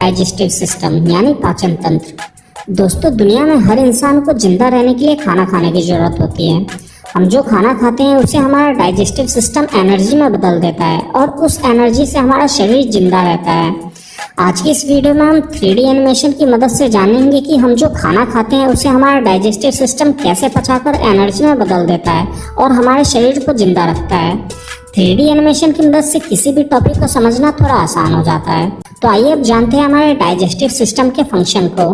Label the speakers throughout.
Speaker 1: Digestive system यानी पाचन तंत्र। दोस्तों, दुनिया में हर इंसान को जिंदा रहने के लिए खाना खाने की जरूरत होती है। हम जो खाना खाते हैं उसे हमारा डाइजेस्टिव सिस्टम एनर्जी में बदल देता है और उस एनर्जी से हमारा शरीर जिंदा रहता है। आज की इस वीडियो में हम 3D एनिमेशन की मदद से जानेंगे कि हम जो खाना खाते हैं उसे हमारा डाइजेस्टिव सिस्टम कैसे पचाकर एनर्जी में बदल देता है और हमारे शरीर को जिंदा रखता है। 3D एनिमेशन की मदद से किसी भी टॉपिक को समझना थोड़ा आसान हो जाता है। तो आइए अब जानते हैं हमारे डाइजेस्टिव सिस्टम के फंक्शन को।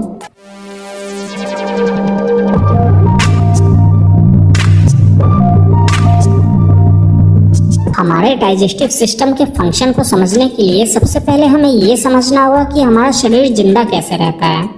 Speaker 1: हमारे डाइजेस्टिव सिस्टम के फंक्शन को समझने के लिए सबसे पहले हमें ये समझना होगा कि हमारा शरीर जिंदा कैसे रहता है।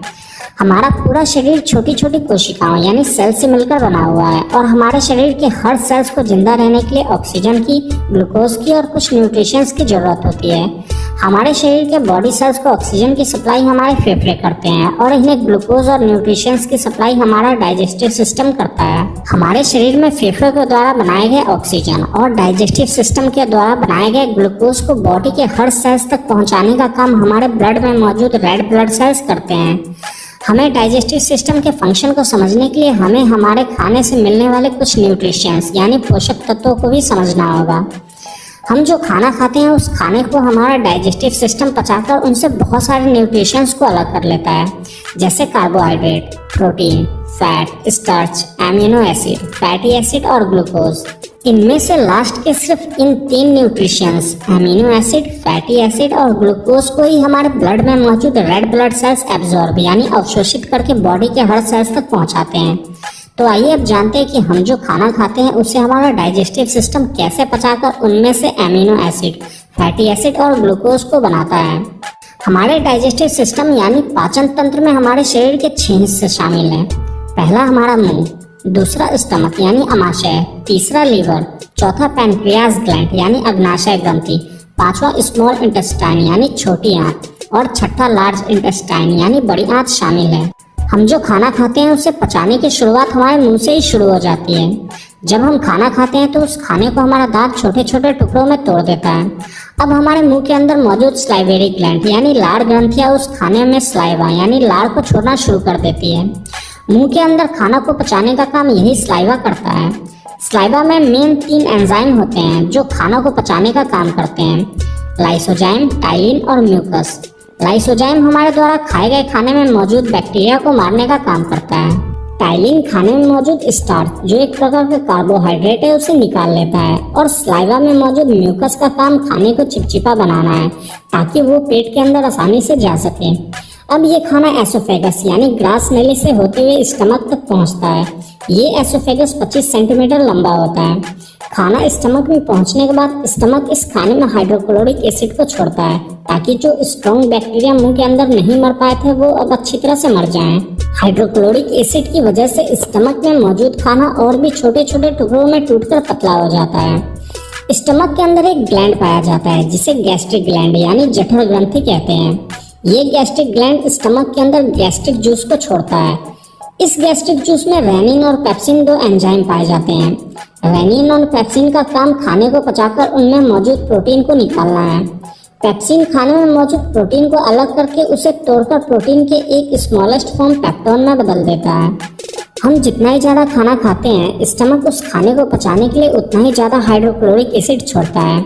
Speaker 1: हमारा पूरा शरीर छोटी छोटी कोशिकाओं यानी सेल से मिलकर बना हुआ है और हमारे शरीर के हर सेल्स को जिंदा रहने के लिए ऑक्सीजन की, ग्लूकोज की और कुछ न्यूट्रिशंस की जरूरत होती है। हमारे शरीर के बॉडी सेल्स को ऑक्सीजन की सप्लाई हमारे फेफड़े करते हैं और इन्हें ग्लूकोज और न्यूट्रिशंस की सप्लाई हमारा डाइजेस्टिव सिस्टम करता है। हमारे शरीर में फेफड़े के द्वारा बनाए गए ऑक्सीजन और डाइजेस्टिव सिस्टम के द्वारा बनाए गए ग्लूकोज को बॉडी के हर सेल्स तक पहुंचाने का काम हमारे ब्लड में मौजूद रेड ब्लड सेल्स करते हैं। हमें डाइजेस्टिव सिस्टम के फंक्शन को समझने के लिए हमें हमारे खाने से मिलने वाले कुछ न्यूट्रिशंस यानी पोषक तत्वों को भी समझना होगा। हम जो खाना खाते हैं उस खाने को हमारा डाइजेस्टिव सिस्टम पचाकर उनसे बहुत सारे न्यूट्रिशंस को अलग कर लेता है, जैसे carbohydrate, protein, fat, starch, amino acid, fatty acid और ग्लूकोज। इनमें से लास्ट के सिर्फ इन 3 nutritions amino acid, fatty acid और ग्लूकोज को ही हमारे ब्लड में मौजूद रेड ब्लड सेल्स एब्जॉर्ब यानी अवशोषित करके बॉडी के हर सेल्स तक पहुंचाते हैं। तो आइए अब जानते हैं कि हम जो खाना खाते हैं उसे हमारा डाइजेस्टिव सिस्टम कैसे पचाकर उनमें से एमिनो एसिड, फैटी एसिड और ग्लूकोज को बनाता है। हमारे डाइजेस्टिव सिस्टम यानी पाचन तंत्र में हमारे शरीर के 6 हिस्से शामिल हैं। पहला हमारा मुंह, दूसरा स्टमक यानी अमाशय, तीसरा लीवर, चौथा पैनक्रियाज ग्लैंड यानी अग्नाशय ग्रंथि, पांचवा स्मॉल इंटेस्टाइन यानी छोटी आंत और छठा लार्ज इंटेस्टाइन यानी बड़ी आंत शामिल है। हम जो खाना खाते हैं उसे पचाने की शुरुआत हमारे मुंह से ही शुरू हो जाती है। जब हम खाना खाते हैं तो उस खाने को हमारा दांत छोटे छोटे टुकड़ों में तोड़ देता है। अब हमारे मुंह के अंदर मौजूद स्लाइवेरी ग्लैंड यानी लार ग्रंथियां उस खाने में स्लाइवा यानी लार को छोड़ना शुरू कर देती है। मुंह के अंदर खाना को पचाने का काम यही स्लाइवा करता है। स्लाइवा में मेन 3 एंजाइम होते हैं जो खाना को पचाने का काम करते हैं, लाइसोजाइम, टाइलिन और म्यूकस। लाइसोजाइम हमारे द्वारा खाए गए खाने में मौजूद बैक्टीरिया को मारने का काम करता है। टाइलिन खाने में मौजूद स्टार्च जो एक प्रकार का कार्बोहाइड्रेट है उसे निकाल लेता है और स्लाइवा में मौजूद म्यूकस का काम खाने को चिपचिपा बनाना है ताकि वो पेट के अंदर आसानी से जा सके। अब ये खाना एसोफेगस यानी ग्रास नली से होते हुए स्टमक तक पहुंचता है। ये एसोफेगस 25 सेंटीमीटर लंबा होता है। खाना स्टमक में पहुंचने के बाद स्टमक इस खाने में हाइड्रोक्लोरिक एसिड को छोड़ता है ताकि जो स्ट्रॉन्ग बैक्टीरिया मुंह के अंदर नहीं मर पाए थे वो अब अच्छी तरह से मर जाएं। हाइड्रोक्लोरिक एसिड की वजह से स्टमक में मौजूद खाना और भी छोटे छोटे टुकड़ों में टूटकर पतला हो जाता है। स्टमक के अंदर एक ग्लैंड पाया जाता है जिसे गैस्ट्रिक ग्लैंड यानी जठर ग्रंथि कहते हैं। ये गैस्ट्रिक ग्लैंड स्टमक के अंदर गैस्ट्रिक जूस को छोड़ता है। इस गैस्ट्रिक जूस में रेनिन और पेप्सिन 2 एंजाइम पाए जाते हैं। रेनिन और पेप्सिन का काम खाने को पचाकर उनमें मौजूद प्रोटीन को निकालना है। पेप्सिन खाने में मौजूद प्रोटीन को अलग करके उसे तोड़कर प्रोटीन के एक स्मॉलेस्ट फॉर्म पेप्टोन में बदल देता है। हम जितना ही ज्यादा खाना खाते हैं स्टमक उस खाने को पचाने के लिए उतना ही ज्यादा हाइड्रोक्लोरिक एसिड छोड़ता है।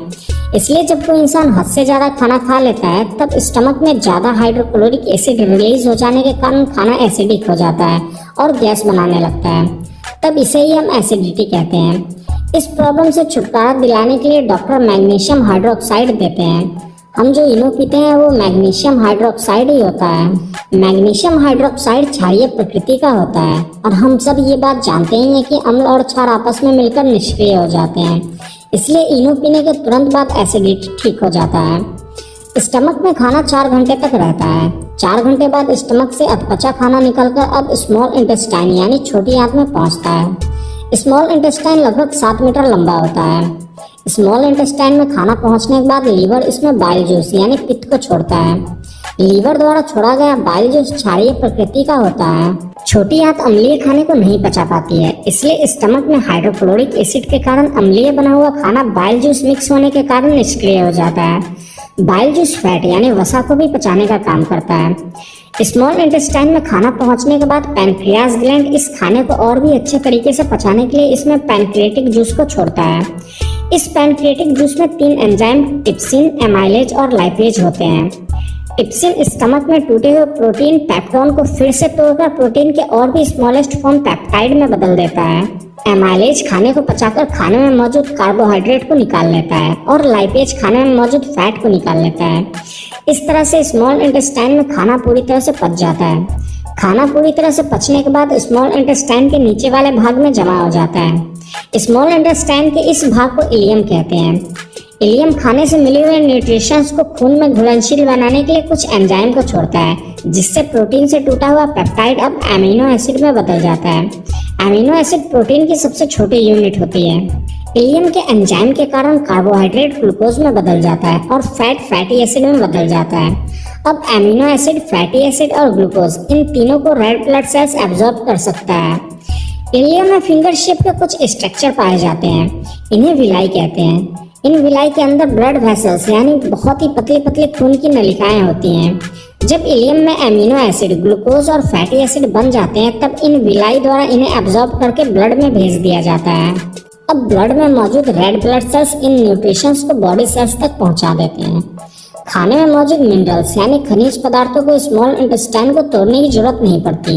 Speaker 1: इसलिए जब कोई इंसान हद से ज्यादा खाना खा लेता है तब स्टमक में ज्यादा हाइड्रोक्लोरिक एसिड रिलीज हो जाने के कारण खाना एसिडिक हो जाता है और गैस बनाने लगता है। तब इसे ही हम एसिडिटी कहते हैं। इस प्रॉब्लम से छुटकारा दिलाने के लिए डॉक्टर मैग्नीशियम हाइड्रोक्साइड देते हैं। हम जो इनो पीते हैं वो मैग्नीशियम हाइड्रोक्साइड ही होता है। मैग्नीशियम हाइड्रोक्साइड क्षारीय प्रकृति का होता है और हम सब ये बात जानते ही हैं कि अम्ल और क्षार आपस में मिलकर निष्क्रिय हो जाते हैं। इसलिए इनो पीने के तुरंत बाद एसिडिटी ठीक हो जाता है। स्टमक में खाना 4 घंटे तक रहता है। 4 घंटे बाद स्टमक से अधपचा खाना निकलकर अब स्मॉल इंटेस्टाइन यानी छोटी आंत में पहुंचता है। स्मॉल इंटेस्टाइन लगभग 7 मीटर लंबा होता है। स्मॉल इंटेस्टाइन में खाना पहुंचने के बाद लीवर इसमें बाइल जूस यानी पित्त को छोड़ता है। लीवर द्वारा छोड़ा गया बाइल जूस क्षारीय प्रकृति का होता है। छोटी आंत अम्लीय खाने को नहीं पचा पाती है, इसलिए स्टमक में हाइड्रोक्लोरिक एसिड के कारण अम्लीय बना हुआ खाना बाइल जूस मिक्स होने के कारण निष्क्रिय हो जाता है। बाइल जूस फैट यानी वसा को भी पचाने का काम करता है। स्मॉल इंटेस्टाइन में खाना पहुंचने के बाद पैनक्रियास ग्लैंड इस खाने को और भी अच्छे तरीके से पचाने के लिए इसमें पैनक्रियाटिक जूस को छोड़ता है। इस पैनक्रियाटिक जूस में 3 एंजाइम टिप्सिन, एमाइलेज और लाइपेज होते हैं। टिप्सिन स्टमक में टूटे हुए प्रोटीन पेप्टोन को फिर से तोड़कर प्रोटीन के और भी स्मॉलेस्ट फॉर्म पेप्टाइड में बदल देता है। एमाइलेज खाने को पचाकर खाने में मौजूद कार्बोहाइड्रेट को निकाल लेता है और लाइपेज खाने में मौजूद फैट को निकाल लेता है। इस तरह से स्मॉल इंटेस्टाइन में खाना पूरी तरह से पच जाता है। खाना पूरी तरह से पचने के बाद स्मॉल इंटेस्टाइन के नीचे वाले भाग में जमा हो जाता है। स्मॉल इंटेस्टाइन के इस भाग को इलियम कहते हैं। इलियम खाने से मिले हुए न्यूट्रिशंस को खून में घुलनशील बनाने के लिए कुछ एंजाइम को छोड़ता है, जिससे प्रोटीन से टूटा हुआ पेप्टाइड अब एमिनो एसिड में बदल जाता है। एमिनो एसिड प्रोटीन की सबसे छोटी यूनिट होती है। इलियम के एंजाइम के कारण कार्बोहाइड्रेट ग्लूकोज में बदल जाता है और फैट फैटी एसिड में बदल जाता है। अब एमिनो एसिड, फैटी एसिड और ग्लूकोज इन तीनों को रेड ब्लड सेल्स एब्जॉर्ब कर सकता है। इलियम में फिंगर शेप के कुछ स्ट्रक्चर पाए जाते हैं, इन्हें विलाई कहते हैं। इन विलाई के अंदर ब्लड वेसल्स यानी बहुत ही पतली पतली खून की नलिकाएं होती हैं। जब इलियम में एमिनो एसिड, ग्लूकोज और फैटी एसिड बन जाते हैं तब इन विलाई द्वारा इन्हें एब्जॉर्ब करके ब्लड में भेज दिया जाता है। अब ब्लड में मौजूद रेड ब्लड सेल्स इन न्यूट्रिशंस को बॉडी सेल्स तक पहुंचा देते हैं। खाने में मौजूद मिनरल्स यानी खनिज पदार्थों को स्मॉल इंटेस्टाइन को तोड़ने की जरूरत नहीं पड़ती,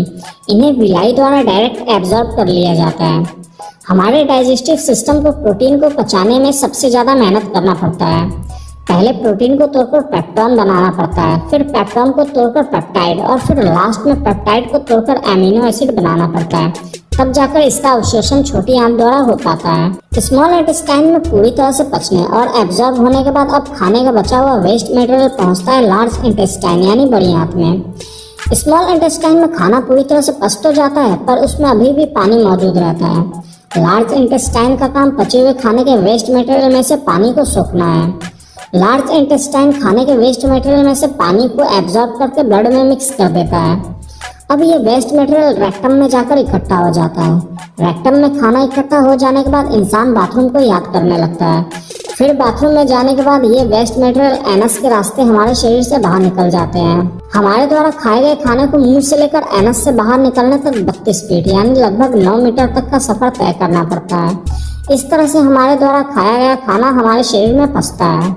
Speaker 1: इन्हें विलाई द्वारा डायरेक्ट एब्जॉर्ब कर लिया जाता है। हमारे डाइजेस्टिव सिस्टम को प्रोटीन को पचाने में सबसे ज्यादा मेहनत करना पड़ता है। पहले प्रोटीन को तोड़कर पेप्टोन बनाना पड़ता है, फिर पेप्टोन को तोड़कर पेप्टाइड और फिर लास्ट में पेप्टाइड को तोड़कर एमिनो एसिड बनाना पड़ता है। तब जाकर इसका अवशोषण छोटी आंत द्वारा हो पाता है। स्मॉल इंटेस्टाइन में पूरी तरह से पचने और एब्जॉर्ब होने के बाद अब खाने का बचा हुआ वेस्ट मटेरियल पहुंचता है लार्ज इंटेस्टाइन यानी बड़ी आंत में। स्मॉल इंटेस्टाइन में खाना पूरी तरह से पच तो जाता है पर उसमें अभी भी पानी मौजूद रहता है। लार्ज इंटेस्टाइन का काम पचे हुए खाने के वेस्ट मटेरियल में से पानी को सोखना है। लार्ज इंटेस्टाइन खाने के वेस्ट मटेरियल में से पानी को एब्जॉर्ब करके ब्लड में मिक्स कर देता है। अब ये वेस्ट मटेरियल रेक्टम में जाकर इकट्ठा हो जाता है। रेक्टम में खाना इकट्ठा हो जाने के बाद इंसान बाथरूम को याद करने लगता है। फिर बाथरूम में जाने के बाद ये वेस्ट मटेरियल एनस के रास्ते हमारे शरीर से बाहर निकल जाते हैं। हमारे द्वारा खाए गए खाने को मुंह से लेकर एनस से बाहर निकलने तक 32 फीट यानी लगभग 9 मीटर तक का सफर तय करना पड़ता है। इस तरह से हमारे द्वारा खाया गया खाना हमारे शरीर में पचता है।